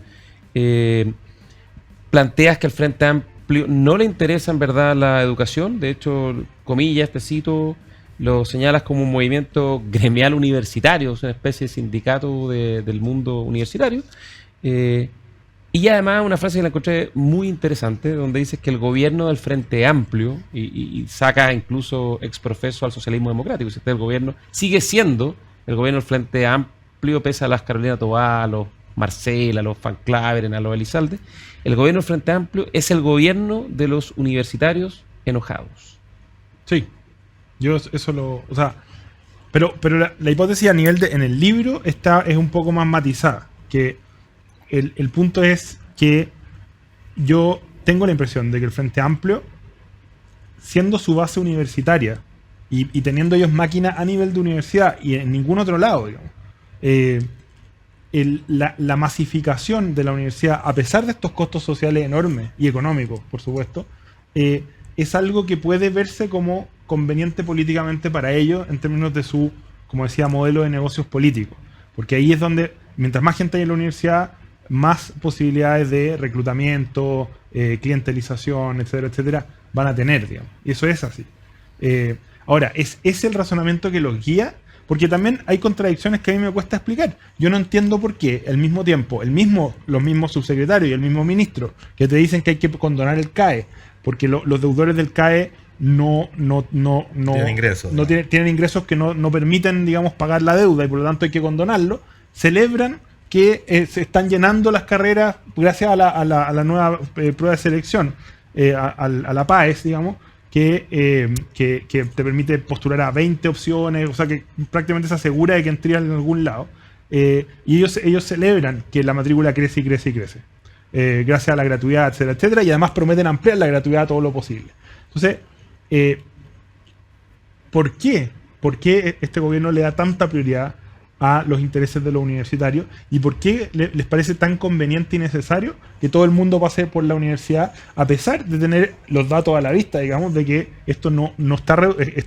Planteas que al Frente Amplio no le interesa en verdad la educación, de hecho, comillas, te cito, lo señalas como un movimiento gremial universitario, una especie de sindicato del mundo universitario. Y además una frase que la encontré muy interesante, donde dices que el gobierno del Frente Amplio, y saca incluso exprofeso al socialismo democrático, el gobierno sigue siendo el gobierno del Frente Amplio pese a las Carolina Tobar, a los Marcel, a los Van Claveren, a los Elizalde, el gobierno del Frente Amplio es el gobierno de los universitarios enojados. Sí, yo eso lo... O sea, pero la hipótesis a nivel en el libro es un poco más matizada, que el punto es que yo tengo la impresión de que el Frente Amplio, siendo su base universitaria y teniendo ellos máquina a nivel de universidad y en ningún otro lado, digamos, la masificación de la universidad, a pesar de estos costos sociales enormes y económicos, por supuesto, es algo que puede verse como conveniente políticamente para ellos en términos de su, como decía, modelo de negocios políticos. Porque ahí es donde, mientras más gente hay en la universidad, más posibilidades de reclutamiento, clientelización, etcétera, etcétera, van a tener, digamos. Y eso es así. Ahora, ¿es el razonamiento que los guía? Porque también hay contradicciones que a mí me cuesta explicar. Yo no entiendo por qué, al mismo tiempo, los mismos subsecretarios y el mismo ministro que te dicen que hay que condonar el CAE, porque los deudores del CAE tienen ingresos que no permiten, digamos, pagar la deuda y por lo tanto hay que condonarlo, celebran que se están llenando las carreras gracias a la nueva prueba de selección, a la PAES, digamos, que te permite postular a 20 opciones, o sea que prácticamente se asegura de que entres en algún lado. Y ellos celebran que la matrícula crece y crece y crece, gracias a la gratuidad, etcétera, etcétera, y además prometen ampliar la gratuidad todo lo posible. Entonces, ¿por qué? ¿Por qué este gobierno le da tanta prioridad a los intereses de los universitarios? ¿Y por qué les parece tan conveniente y necesario que todo el mundo pase por la universidad, a pesar de tener los datos a la vista, digamos, de que esto no está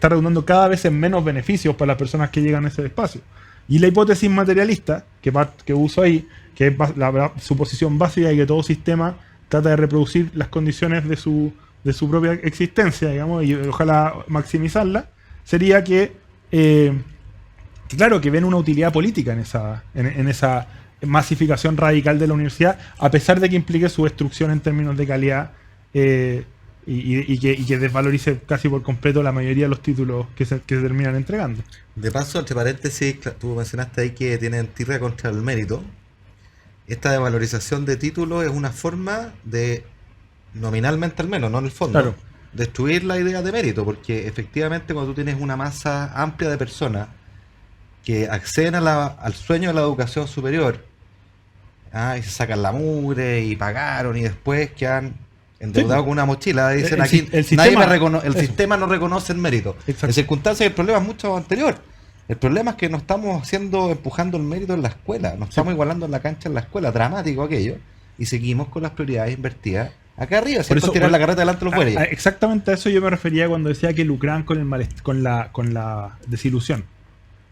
redundando cada vez en menos beneficios para las personas que llegan a ese espacio? Y la hipótesis materialista que uso ahí, que es la suposición básica de que todo sistema trata de reproducir las condiciones de su propia existencia, digamos, y ojalá maximizarla, sería que claro, que ven una utilidad política en esa masificación radical de la universidad, a pesar de que implique su destrucción en términos de calidad y que desvalorice casi por completo la mayoría de los títulos que se terminan entregando. De paso, entre paréntesis, tú mencionaste ahí que tienen tirria contra el mérito. Esta desvalorización de títulos es una forma de, nominalmente al menos, no en el fondo, claro, destruir la idea de mérito, porque efectivamente cuando tú tienes una masa amplia de personas que acceden al sueño de la educación superior, y se sacan la mugre y pagaron y después quedan endeudados con una mochila, dicen aquí el sistema no reconoce el mérito. Exacto. En circunstancias el problema es mucho anterior. El problema es que no estamos empujando el mérito en la escuela, no estamos igualando en la cancha en la escuela, dramático aquello, y seguimos con las prioridades invertidas acá arriba, siempre tirar la carreta delante de los bueyes. Exactamente a eso yo me refería cuando decía que lucraban con la desilusión.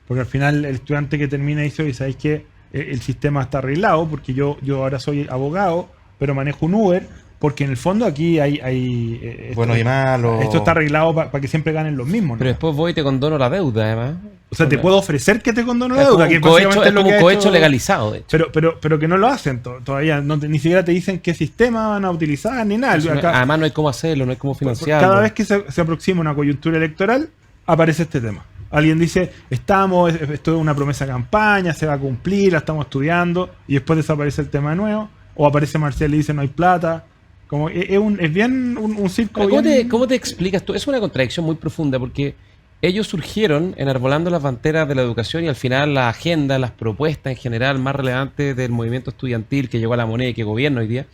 Porque al final el estudiante que termina dice, oye, ¿sabéis qué? El sistema está arreglado porque yo ahora soy abogado, pero manejo un Uber, porque en el fondo aquí hay bueno y malo. Esto está arreglado para que siempre ganen los mismos, ¿no? Pero después voy y te condono la deuda, además. O sea, te puedo ofrecer que te condono la deuda, que es como un cohecho legalizado, de hecho. Pero que no lo hacen todavía, ni siquiera te dicen qué sistema van a utilizar, ni nada. Además no hay cómo hacerlo, no hay cómo financiarlo. Cada vez que se aproxima una coyuntura electoral, aparece este tema. Alguien dice, esto es una promesa de campaña, se va a cumplir, la estamos estudiando, y después desaparece el tema de nuevo, o aparece Marcial y dice no hay plata. Como es bien un circo. ¿Cómo te explicas tú? Es una contradicción muy profunda, porque ellos surgieron enarbolando las banderas de la educación y al final la agenda, las propuestas en general más relevantes del movimiento estudiantil que llegó a la moneda y que gobierna hoy día,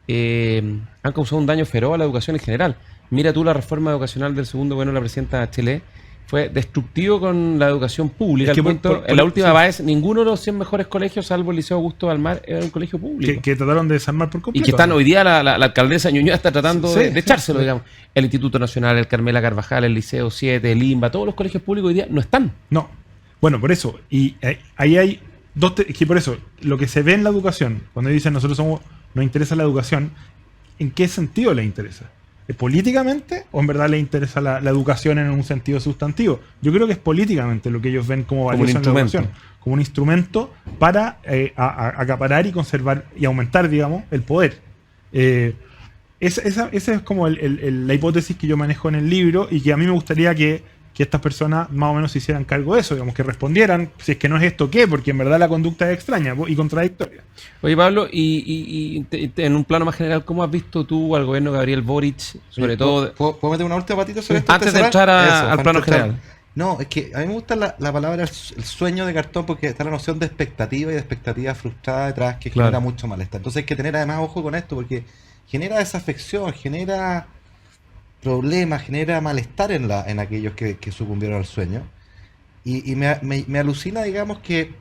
han causado un daño feroz a la educación en general. Mira tú la reforma educacional del segundo gobierno de la presidenta Bachelet, fue destructivo con la educación pública. En la última vez, ninguno de los 100 mejores colegios, salvo el Liceo Augusto Balmar, era un colegio público. Que trataron de desarmar por completo. Y que están hoy día, la alcaldesa Ñuñoa está tratando de echárselo, digamos. El Instituto Nacional, el Carmela Carvajal, el Liceo 7, el IMBA, todos los colegios públicos hoy día no están. No. Bueno, por eso. Y ahí hay dos... Es que por eso, lo que se ve en la educación, cuando dicen nos interesa la educación, ¿en qué sentido les interesa? ¿Políticamente o en verdad les interesa la educación en un sentido sustantivo? Yo creo que es políticamente lo que ellos ven como valioso en la educación, como un instrumento para acaparar y conservar y aumentar, digamos, el poder. Esa es como la hipótesis que yo manejo en el libro y que a mí me gustaría que que estas personas más o menos se hicieran cargo de eso, digamos, que respondieran, si es que no es esto, ¿qué? Porque en verdad la conducta es extraña y contradictoria. Oye, Pablo, y en un plano más general, ¿cómo has visto tú al gobierno de Gabriel Boric, sobre todo? ¿Puedo meter una última patita sobre esto? Antes de entrar al plano general. No, es que a mí me gusta la palabra el sueño de cartón, porque está la noción de expectativa y de expectativa frustrada detrás, que genera mucho malestar. Entonces hay que tener además ojo con esto, porque genera desafección, genera problemas, genera malestar en aquellos que sucumbieron al sueño. Y me alucina, digamos, que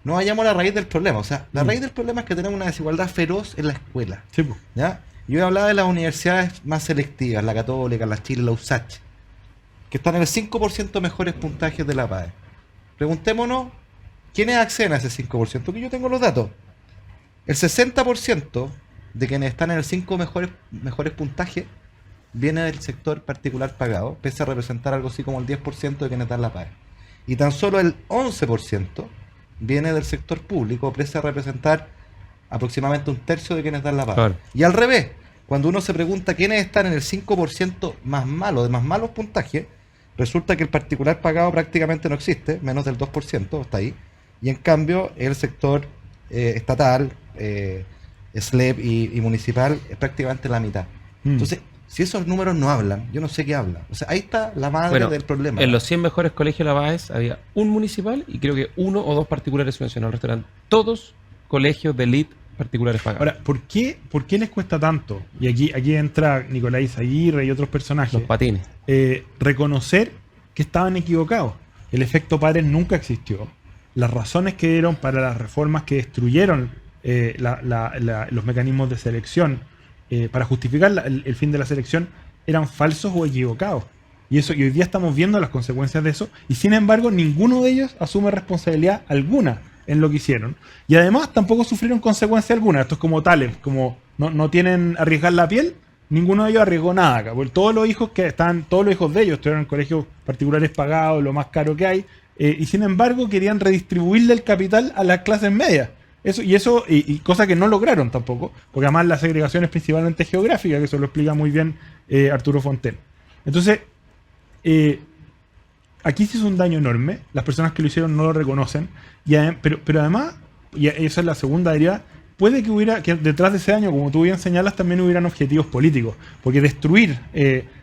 no vayamos a la raíz del problema. O sea, la raíz del problema es que tenemos una desigualdad feroz en la escuela. Sí, pues. ¿Ya? Yo he hablado de las universidades más selectivas, la Católica, la Chile, la USACH, que están en el 5% mejores puntajes de la PAE. Preguntémonos, ¿quiénes acceden a ese 5%? Que yo tengo los datos. El 60% de quienes están en el 5 mejores puntajes viene del sector particular pagado, pese a representar algo así como el 10% de quienes dan la PAE. Y tan solo el 11% viene del sector público, pese a representar aproximadamente un tercio de quienes dan la PAE. Claro. Y al revés, cuando uno se pregunta quiénes están en el 5% más malo, de más malos puntajes, resulta que el particular pagado prácticamente no existe, menos del 2%, está ahí. Y en cambio, el sector estatal, SLEP y municipal es prácticamente la mitad. Entonces, si esos números no hablan, yo no sé qué hablan. O sea, ahí está la madre del problema. En los 100 mejores colegios de la BAES había un municipal y creo que 1 o 2 particulares subvencionados. El resto eran todos colegios de elite particulares pagados. Ahora, ¿por qué les cuesta tanto? Y aquí entra Nicolás Aguirre y otros personajes. Los patines. Reconocer que estaban equivocados. El efecto Pares nunca existió. Las razones que dieron para las reformas que destruyeron los mecanismos de selección para justificar el fin de la selección eran falsos o equivocados. Y hoy día estamos viendo las consecuencias de eso, y sin embargo ninguno de ellos asume responsabilidad alguna en lo que hicieron. Y además tampoco sufrieron consecuencia alguna. Esto es como Taleb, como no tienen arriesgar la piel, ninguno de ellos arriesgó nada acá. Porque todos los hijos de ellos estuvieron en colegios particulares pagados, lo más caro que hay, y sin embargo querían redistribuirle el capital a las clases medias. Y cosa que no lograron tampoco, porque además la segregación es principalmente geográfica, que eso lo explica muy bien Arturo Fonten. Entonces, aquí sí es un daño enorme, las personas que lo hicieron no lo reconocen, pero además, y esa es la segunda derivada, puede que detrás de ese daño, como tú bien señalas, también hubieran objetivos políticos, porque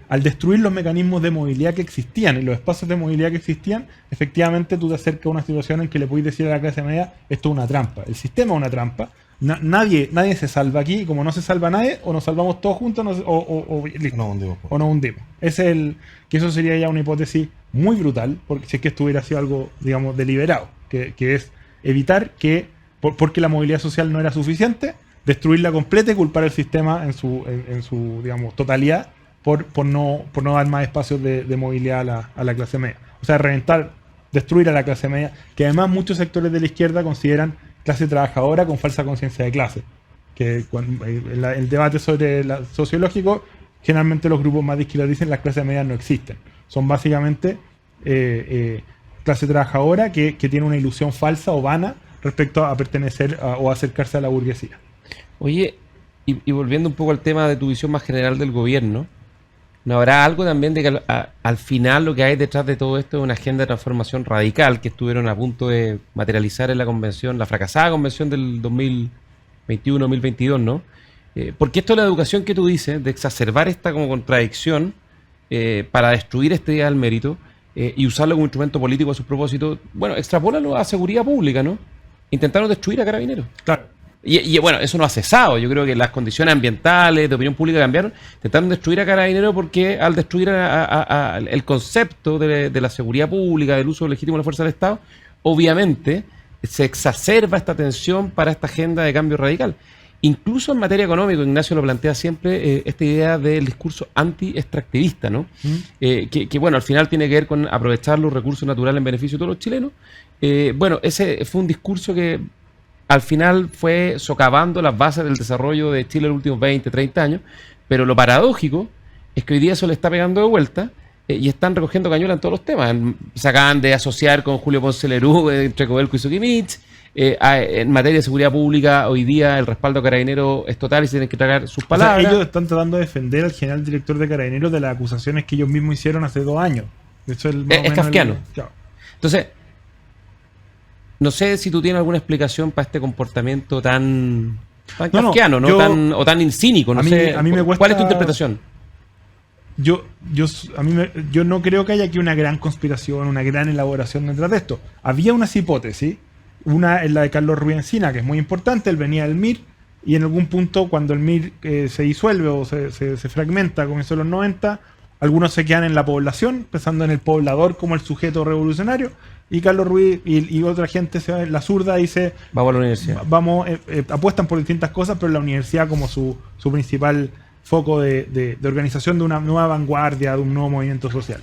al destruir los mecanismos de movilidad que existían y los espacios de movilidad que existían, efectivamente tú te acercas a una situación en que le puedes decir a la clase media, esto es una trampa, el sistema es una trampa, nadie se salva aquí, y como no se salva nadie, o nos salvamos todos juntos o nos hundimos. Que eso sería ya una hipótesis muy brutal, porque si es que esto hubiera sido algo, digamos, deliberado, que es evitar que, porque la movilidad social no era suficiente, destruirla completa y culpar el sistema en su digamos, totalidad, por no dar más espacios de movilidad a la clase media. O sea, destruir a la clase media, que además muchos sectores de la izquierda consideran clase trabajadora con falsa conciencia de clase. Que el debate sobre sociológico, generalmente los grupos más de izquierda dicen las clases medias no existen. Son básicamente clase trabajadora que tiene una ilusión falsa o vana respecto a pertenecer o acercarse a la burguesía. Oye, y volviendo un poco al tema de tu visión más general del gobierno, ¿no habrá algo también de que al final lo que hay detrás de todo esto es una agenda de transformación radical que estuvieron a punto de materializar en la convención, la fracasada convención del 2021-2022, ¿no? Porque esto es la educación que tú dices, de exacerbar esta como contradicción para destruir este ideal del mérito y usarlo como instrumento político a sus propósitos, bueno, extrapólalo a seguridad pública, ¿no? Intentaron destruir a Carabineros. Claro. Y bueno, eso no ha cesado. Yo creo que las condiciones ambientales, de opinión pública cambiaron. Intentaron destruir a Carabineros porque al destruir el concepto de la seguridad pública, del uso legítimo de la fuerza del Estado, obviamente se exacerba esta tensión para esta agenda de cambio radical. Incluso en materia económica, Ignacio lo plantea siempre, esta idea del discurso anti-extractivista, ¿no? Que bueno, al final tiene que ver con aprovechar los recursos naturales en beneficio de todos los chilenos. Bueno, ese fue un discurso que al final fue socavando las bases del desarrollo de Chile en los últimos 20, 30 años, pero lo paradójico es que hoy día eso le está pegando de vuelta y están recogiendo cañuelas en todos los temas. Se acaban de asociar con Julio Ponce Lerú, entre Codelco y Soquimich. En materia de seguridad pública, hoy día el respaldo a Carabineros es total y se tienen que tragar sus palabras. O sea, ellos están tratando de defender al general director de Carabineros de las acusaciones que ellos mismos hicieron hace 2 años. Eso Es kafkiano. Entonces, no sé si tú tienes alguna explicación para este comportamiento tan kafkiano, ¿no? O tan cínico. No sé. A mí me cuesta... ¿Cuál es tu interpretación? Yo no creo que haya aquí una gran conspiración, una gran elaboración detrás de esto. Había unas hipótesis. Una es la de Carlos Ruiz Encina, que es muy importante. Él venía del MIR y en algún punto, cuando el MIR se disuelve o se fragmenta a comienzos de los 90, algunos se quedan en la población, pensando en el poblador como el sujeto revolucionario. Y Carlos Ruiz y otra gente se va en la zurda y dice: vamos a la universidad. Apuestan por distintas cosas, pero la universidad como su principal foco de organización de una nueva vanguardia, de un nuevo movimiento social.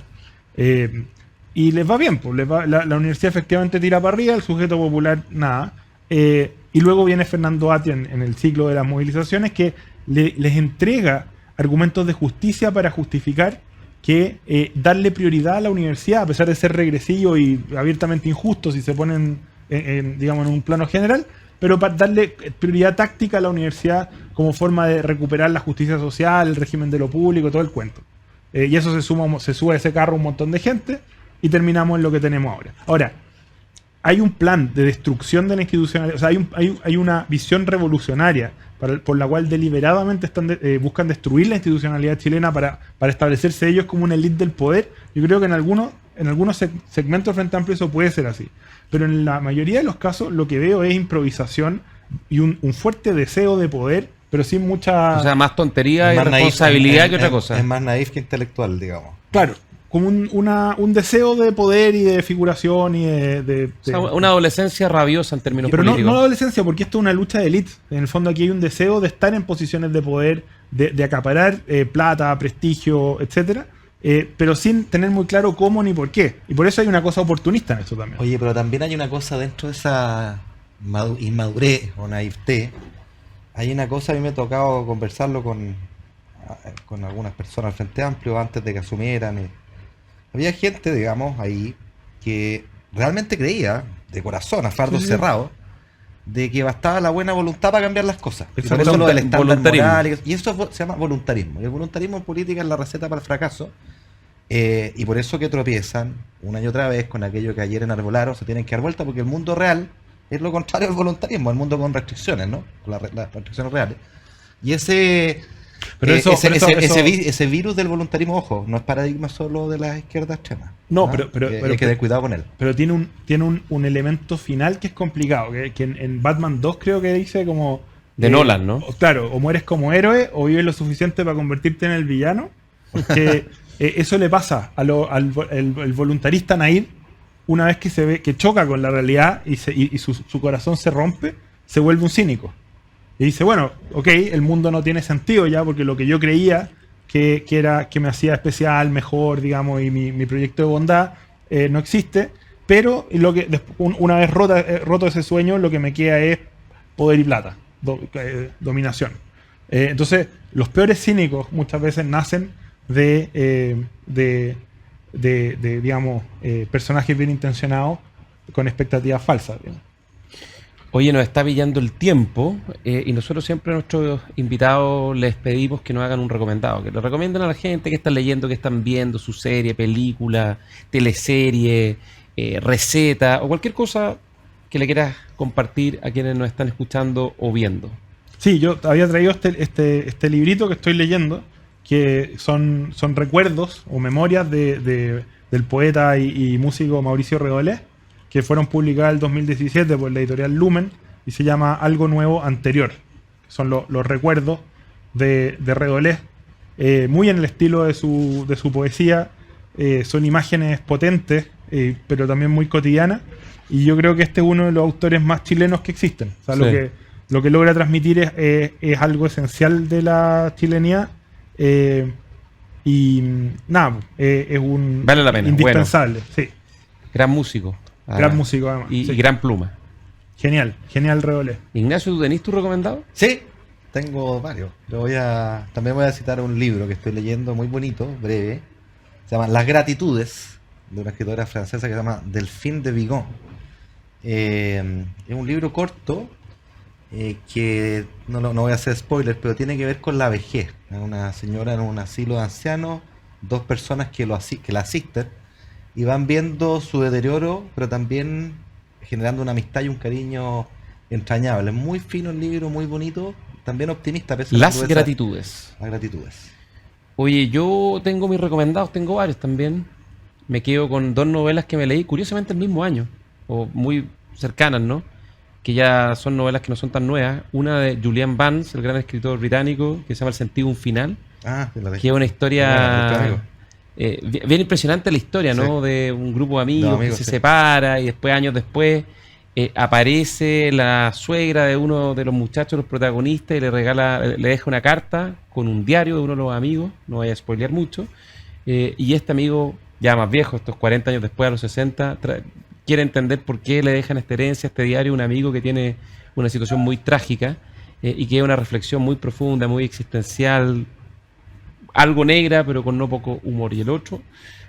Y les va bien, pues la universidad efectivamente tira para arriba, el sujeto popular nada. Y luego viene Fernando Atria en el ciclo de las movilizaciones, que les entrega argumentos de justicia para justificar que darle prioridad a la universidad, a pesar de ser regresivo y abiertamente injusto si se ponen digamos, en un plano general, pero para darle prioridad táctica a la universidad como forma de recuperar la justicia social, el régimen de lo público, todo el cuento. Y eso se sube a ese carro un montón de gente y terminamos en lo que tenemos ahora. Ahora, hay un plan de destrucción de la institucionalidad, o sea, hay una visión revolucionaria por la cual deliberadamente buscan destruir la institucionalidad chilena para establecerse ellos como una élite del poder. Yo creo que en algunos segmentos del Frente Amplio eso puede ser así. Pero en la mayoría de los casos lo que veo es improvisación y un fuerte deseo de poder, pero sin mucha... O sea, más tontería y responsabilidad que otra cosa. Es más naif que intelectual, digamos. Claro, como un deseo de poder y de figuración y de o sea, una adolescencia rabiosa en términos políticos. Pero no adolescencia, porque esto es una lucha de élite. En el fondo aquí hay un deseo de estar en posiciones de poder, de acaparar plata, prestigio, etcétera. Pero sin tener muy claro cómo ni por qué. Y por eso hay una cosa oportunista en eso también. Oye, pero también hay una cosa dentro de esa inmadurez o naivete. Hay una cosa, a mí me ha tocado conversarlo con algunas personas del Frente Amplio antes de que asumieran. Había gente, digamos, ahí que realmente creía, de corazón, a fardo cerrado, de que bastaba la buena voluntad para cambiar las cosas. Y por eso lo del estándar moral, y eso se llama voluntarismo. Y el voluntarismo en política es la receta para el fracaso. Y por eso que tropiezan una y otra vez con aquello que ayer enarbolaron, se tienen que dar vuelta, porque el mundo real es lo contrario al voluntarismo, el mundo con restricciones, ¿no? Con las restricciones reales. Y ese virus del voluntarismo, ojo, no es paradigma solo de la izquierda extrema. No, pero hay que tener cuidado con él. Pero tiene un elemento final que es complicado, que en Batman 2 creo que dice como... De Nolan, ¿no? Claro, o mueres como héroe o vives lo suficiente para convertirte en el villano. Porque eso le pasa al voluntarista naif, una vez que se ve que choca con la realidad y su corazón se rompe, se vuelve un cínico. Y dice, bueno, ok, el mundo no tiene sentido ya, porque lo que yo creía que me hacía especial, mejor, digamos, y mi proyecto de bondad no existe, pero una vez roto ese sueño, lo que me queda es poder y plata, dominación. Entonces, los peores cínicos muchas veces nacen de digamos, personajes bien intencionados con expectativas falsas, digamos. Oye, nos está pillando el tiempo y nosotros siempre a nuestros invitados les pedimos que nos hagan un recomendado, que lo recomienden a la gente que están leyendo, que están viendo su serie, película, teleserie, receta o cualquier cosa que le quieras compartir a quienes nos están escuchando o viendo. Sí, yo había traído este librito que estoy leyendo, que son recuerdos o memorias del poeta y músico Mauricio Redolé, que fueron publicadas en el 2017 por la editorial Lumen, y se llama Algo Nuevo Anterior. Son los recuerdos de Redolé, muy en el estilo de su poesía. Son imágenes potentes, pero también muy cotidianas, y yo creo que este es uno de los autores más chilenos que existen. O sea, sí. Lo que logra transmitir es algo esencial de la chilenidad, y nada, es un vale la pena, indispensable. Bueno. Sí. Gran músico. Gran músico, además. Y gran pluma. Genial Redolé. Ignacio, ¿tú tenés tu recomendado? Sí, tengo varios. También voy a citar un libro que estoy leyendo, muy bonito, breve. Se llama Las Gratitudes, de una escritora francesa que se llama Delphine de Vigan. Es un libro corto que no voy a hacer spoilers, pero tiene que ver con la vejez. Una señora en un asilo de ancianos, dos personas que la asisten, y van viendo su deterioro, pero también generando una amistad y un cariño entrañable. Es muy fino el libro, muy bonito, también optimista. Pese a Las crudeza. gratitudes. Las gratitudes. Oye, yo tengo mis recomendados, tengo varios también. Me quedo con 2 novelas que me leí, curiosamente el mismo año, o muy cercanas, ¿no? Que ya son novelas que no son tan nuevas. Una de Julian Barnes, el gran escritor británico, que se llama El sentido de un final, que es una historia bien impresionante, la historia, ¿no? Sí. De un grupo de amigos que se sí. separa y después, años después, aparece la suegra de uno de los muchachos, los protagonistas, y le deja una carta con un diario de uno de los amigos, no voy a spoilear mucho, y este amigo, ya más viejo, estos 40 años después, a los 60, quiere entender por qué le dejan esta herencia, este diario, un amigo que tiene una situación muy trágica, y que es una reflexión muy profunda, muy existencial, algo negra, pero con no poco humor. Y el otro,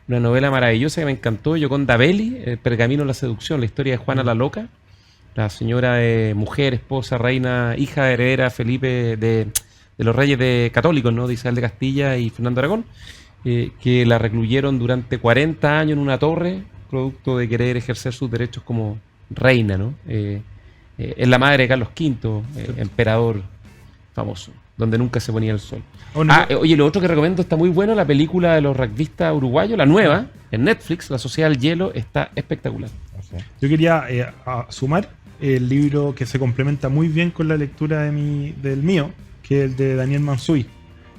una novela maravillosa que me encantó, Gioconda Belli, El pergamino de la seducción, la historia de Juana la Loca, la señora de mujer, esposa, reina, hija heredera Felipe de los reyes católicos, ¿no? De Isabel de Castilla y Fernando Aragón, que la recluyeron durante 40 años en una torre, producto de querer ejercer sus derechos como reina, ¿no? Es la madre de Carlos V, emperador famoso, donde nunca se ponía el sol. Oye, lo otro que recomiendo, está muy bueno, la película de los rugbyistas uruguayos, la nueva, en Netflix, La Sociedad del Hielo, está espectacular. Yo quería sumar el libro que se complementa muy bien con la lectura del mío, que es el de Daniel Mansuy,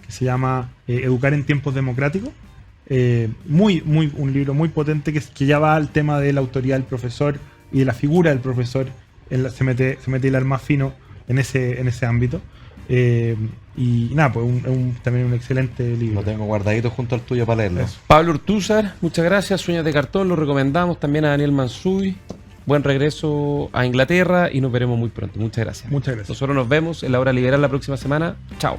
que se llama Educar en tiempos democráticos. Un libro muy potente que ya va al tema de la autoridad del profesor y de la figura del profesor. Se mete hilar más fino en ese ámbito. Y nada, pues también un excelente libro. Lo tengo guardadito junto al tuyo para leerlo. Eso. Pablo Ortúzar, muchas gracias. Sueños de cartón, lo recomendamos también a Daniel Mansuy. Buen regreso a Inglaterra y nos veremos muy pronto. Muchas gracias. Muchas gracias. Nosotros nos vemos en la hora liberal la próxima semana. Chao.